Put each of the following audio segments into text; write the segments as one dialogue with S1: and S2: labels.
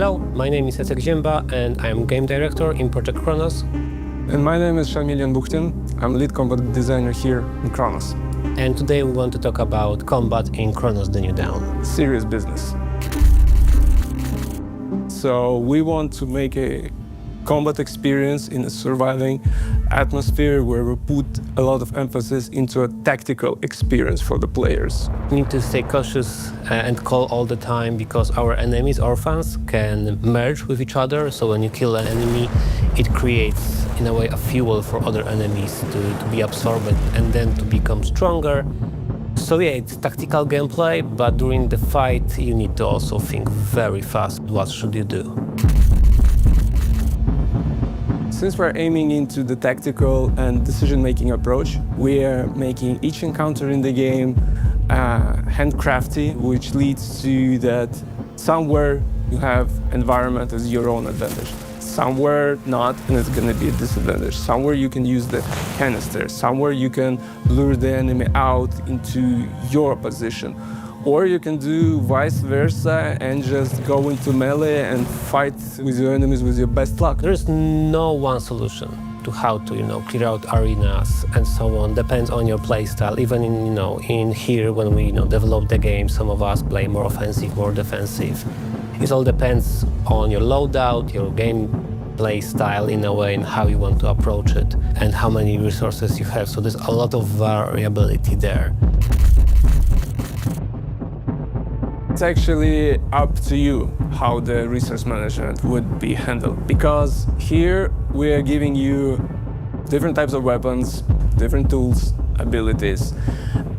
S1: Hello, my name is Jacek Zięba and I am game director in Project Cronos.
S2: And my name is Shamil Yanbukhtin. I'm lead combat designer here in Cronos.
S1: And today we want to talk about combat in Cronos The New Dawn.
S2: Serious business. So we want to make a combat experience in a surviving atmosphere where we put a lot of emphasis into a tactical experience for the players.
S1: We need to stay cautious and call all the time because our enemies, Órfãos, can merge with each other. So when you kill an enemy, it creates, in a way, a fuel for other enemies to be absorbed and then to become stronger. So yeah, it's tactical gameplay, but during the fight, you need to also think very fast. What should you do?
S2: Since we're aiming into the tactical and decision-making approach, we are making each encounter in the game handcrafty, which leads to that somewhere you have environment as your own advantage. Somewhere not, and it's going to be a disadvantage. Somewhere you can use the canister. Somewhere you can lure the enemy out into your position. Or you can do vice versa and just go into melee and fight with your enemies with your best luck.
S1: There is no one solution to how to, clear out arenas and so on. Depends on your playstyle. Even in here when we, develop the game, some of us play more offensive, more defensive. It all depends on your loadout, your gameplay style in a way, and how you want to approach it, and how many resources you have. So there's a lot of variability there.
S2: It's actually up to you how the resource management would be handled, because here we are giving you different types of weapons, different tools, abilities,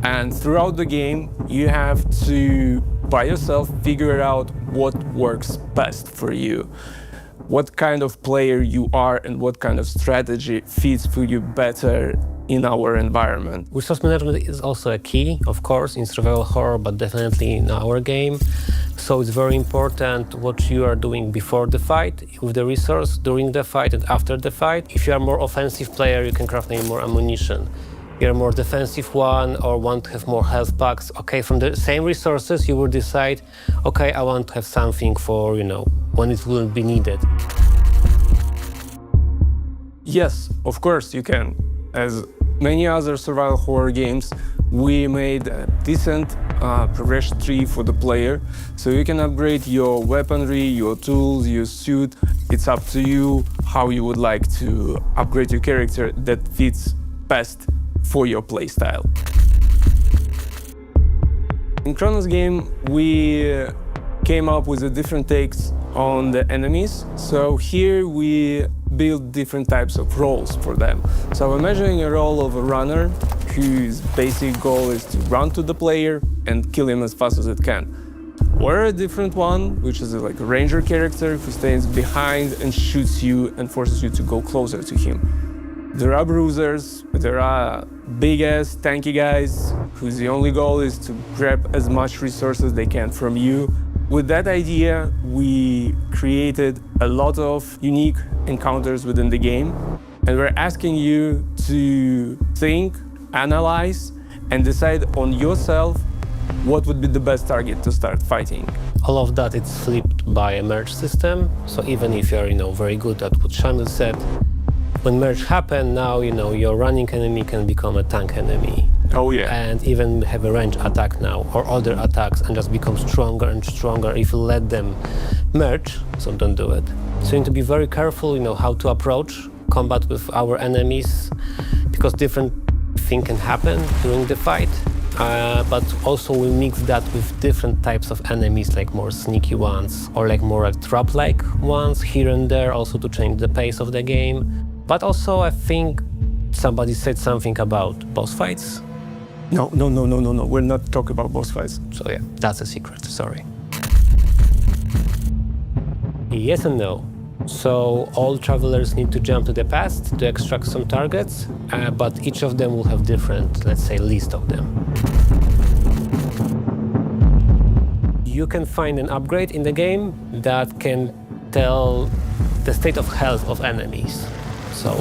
S2: and throughout the game you have to, by yourself, figure out what works best for you, what kind of player you are and what kind of strategy fits for you better in our environment.
S1: Resource management is also a key, of course, in survival horror, but definitely in our game. So it's very important what you are doing before the fight with the resource, during the fight and after the fight. If you are a more offensive player, you can craft maybe more ammunition. You're a more defensive one or want to have more health packs. Okay, from the same resources, you will decide, okay, I want to have something for, when it wouldn't be needed.
S2: Yes, of course you can. As many other survival horror games, we made a decent progression tree for the player, so you can upgrade your weaponry, your tools, your suit. It's up to you how you would like to upgrade your character that fits best for your playstyle. In Cronos game, we came up with a different takes on the enemies. So here we build different types of roles for them. So I'm imagining a role of a runner whose basic goal is to run to the player and kill him as fast as it can. Or a different one, which is like a ranger character who stands behind and shoots you and forces you to go closer to him. There are bruisers, there are big-ass tanky guys whose the only goal is to grab as much resources they can from you. With that idea, we created a lot of unique encounters within the game, and we're asking you to think, analyze, and decide on yourself what would be the best target to start fighting.
S1: All of that is flipped by a merge system. So even if you're very good at what Shamil said, when merge happen, now your running enemy can become a tank enemy.
S2: Oh yeah.
S1: And even have a range attack now, or other attacks, and just become stronger and stronger if you let them merge, so don't do it. So you need to be very careful, how to approach combat with our enemies, because different things can happen during the fight. But also we mix that with different types of enemies, like more sneaky ones, or like more trap-like ones here and there, also to change the pace of the game. But also I think somebody said something about boss fights.
S2: No. We're not talking about boss fights.
S1: So yeah, that's a secret, sorry. Yes and no. So all travelers need to jump to the past to extract some targets, but each of them will have different, let's say, list of them. You can find an upgrade in the game that can tell the state of health of enemies. So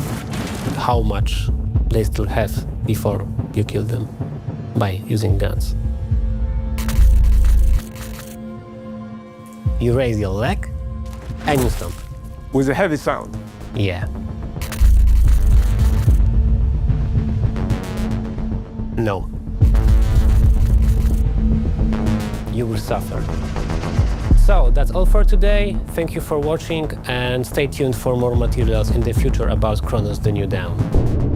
S1: how much they still have before you kill them by using guns. You raise your leg, Any stomp.
S2: with a heavy sound.
S1: Yeah. No. You will suffer. So that's all for today. Thank you for watching and stay tuned for more materials in the future about Cronos the New Dawn.